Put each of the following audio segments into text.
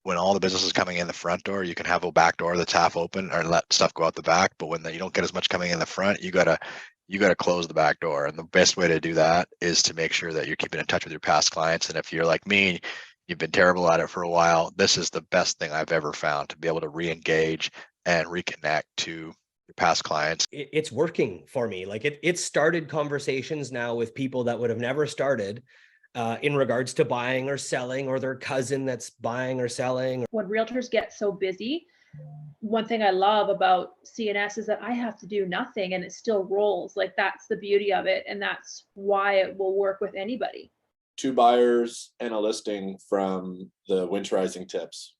when all the business is coming in the front door, you can have a back door that's half open or let stuff go out the back. But when you don't get as much coming in the front, you gotta close the back door. And the best way to do that is to make sure that you're keeping in touch with your past clients. And if you're like me, you've been terrible at it for a while, this is the best thing I've ever found, to be able to re-engage and reconnect to your past clients. It's working for me. Like it started conversations now with people that would have never started in regards to buying or selling, or their cousin that's buying or selling. When realtors get so busy, one thing I love about CNS is that I have to do nothing and it still rolls. Like, that's the beauty of it. And that's why it will work with anybody. 2 buyers and a listing from the winterizing tips.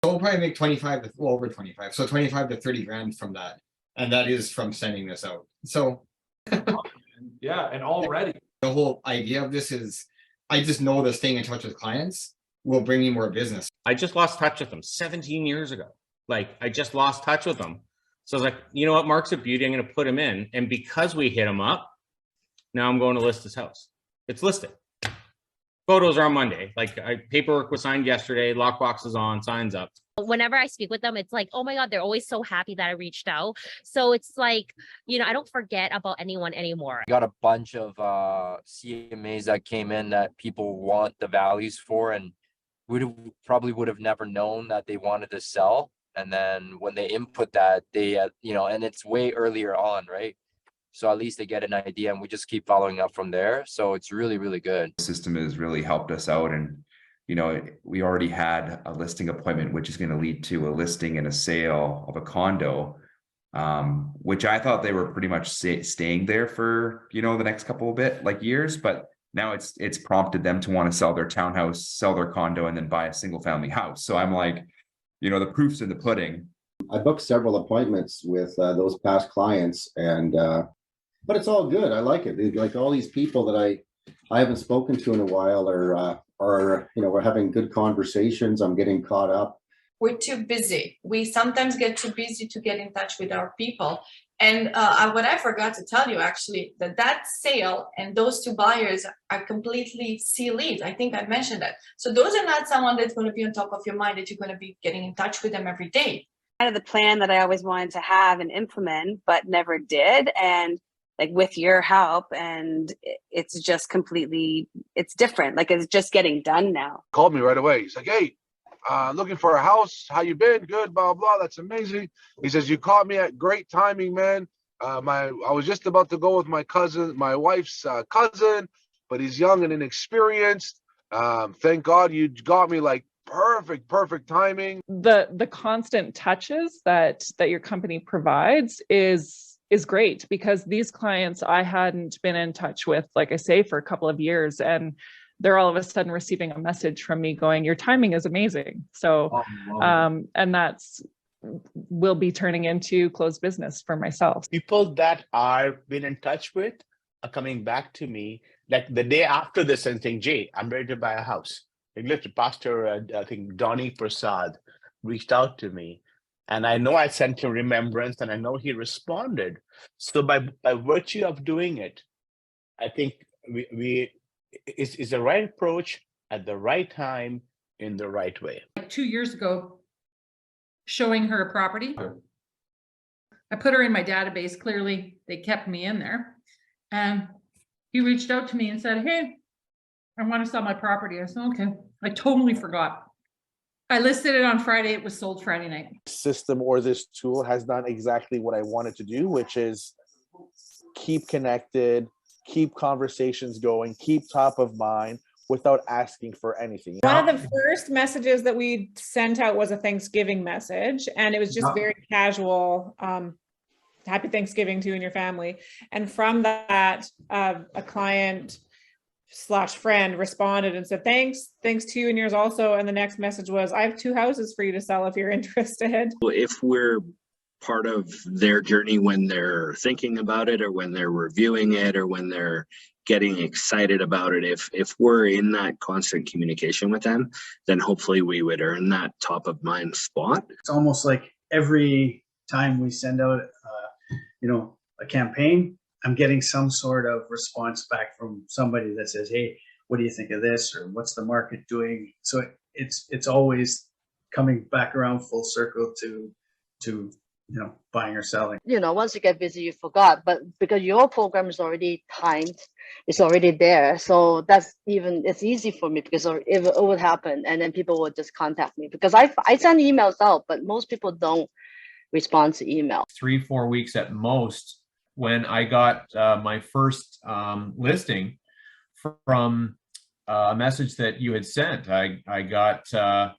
We'll probably make 25 to over 25. So 25 to 30 grand from that. And that is from sending this out. So yeah, and already the whole idea of this is, I just know that staying in touch with clients will bring me more business. I just lost touch with them 17 years ago. Like, I just lost touch with them. So I was like, you know what, Mark's a beauty, I'm going to put him in. And because we hit him up, now I'm going to list his house. It's listed. Photos are on Monday. Like, paperwork was signed yesterday, lockbox is on, signs up. Whenever I speak with them, it's like, oh my God, they're always so happy that I reached out. So it's like, you know, I don't forget about anyone anymore. I got a bunch of CMAs that came in that people want the values for, and probably would have never known that they wanted to sell. And then when they input that, they, you know, and it's way earlier on, right? So at least they get an idea, and we just keep following up from there. So it's really, really good. The system has really helped us out. And, you know, we already had a listing appointment, which is going to lead to a listing and a sale of a condo, which I thought they were pretty much staying there for, you know, the next couple of years. But now it's prompted them to want to sell their townhouse, sell their condo, and then buy a single family house. So I'm like, you know, the proof's in the pudding. I booked several appointments with those past clients, and but it's all good. I like it. Like, all these people that I haven't spoken to in a while are, you know, we're having good conversations. I'm getting caught up. We're too busy. We sometimes get too busy to get in touch with our people. And what I forgot to tell you, actually, that sale and those 2 buyers are completely sea leads. I think I mentioned that. So those are not someone that's going to be on top of your mind, that you're going to be getting in touch with them every day. Kind of the plan that I always wanted to have and implement, but never did. And like, with your help, and it's just completely, it's different. Like, it's just getting done now. called me right away. He's like, hey, looking for a house. How you been? Good, blah, blah. That's amazing. He says, you caught me at great timing, man. I was just about to go with my cousin, my wife's cousin, but he's young and inexperienced. Thank God you got me, like, perfect timing. The constant touches that your company provides is great, because these clients I hadn't been in touch with, like I say, for a couple of years, and they're all of a sudden receiving a message from me going, your timing is amazing. So, and that's will be turning into closed business for myself. People that I've been in touch with are coming back to me like the day after this and saying, Jay, I'm ready to buy a house. Like, listen, Pastor, I think Donnie Prasad reached out to me, and I know I sent him remembrance, and I know he responded. So by virtue of doing it, I think it's the right approach at the right time in the right way. Like 2 years ago, showing her a property. I put her in my database. Clearly, they kept me in there. And he reached out to me and said, hey, I want to sell my property. I said, okay. I totally forgot. I listed it on Friday. It was sold Friday night. System or this tool has done exactly what I wanted to do, which is keep connected, keep conversations going, keep top of mind without asking for anything. One of the first messages that we sent out was a Thanksgiving message, and it was just very casual. Happy Thanksgiving to you and your family. And from that, a client / friend responded and said, thanks to you and yours also. And the next message was, I have 2 houses for you to sell if you're interested. If we're part of their journey when they're thinking about it, or when they're reviewing it, or when they're getting excited about it, if we're in that constant communication with them, then hopefully we would earn that top of mind spot. It's almost like every time we send out a campaign, I'm getting some sort of response back from somebody that says, hey, what do you think of this? Or what's the market doing? So it's always coming back around full circle to buying or selling. Once you get busy, you forgot, but because your program is already timed, it's already there. So it's easy for me because it would happen, and then people would just contact me because I send emails out, but most people don't respond to email. 3-4 weeks at most, when I got my first listing from a message that you had sent. I got a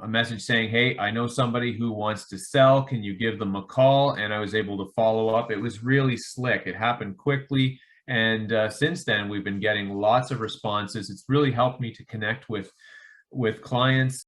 message saying, hey, I know somebody who wants to sell. Can you give them a call? And I was able to follow up. It was really slick. It happened quickly. And since then, we've been getting lots of responses. It's really helped me to connect with clients.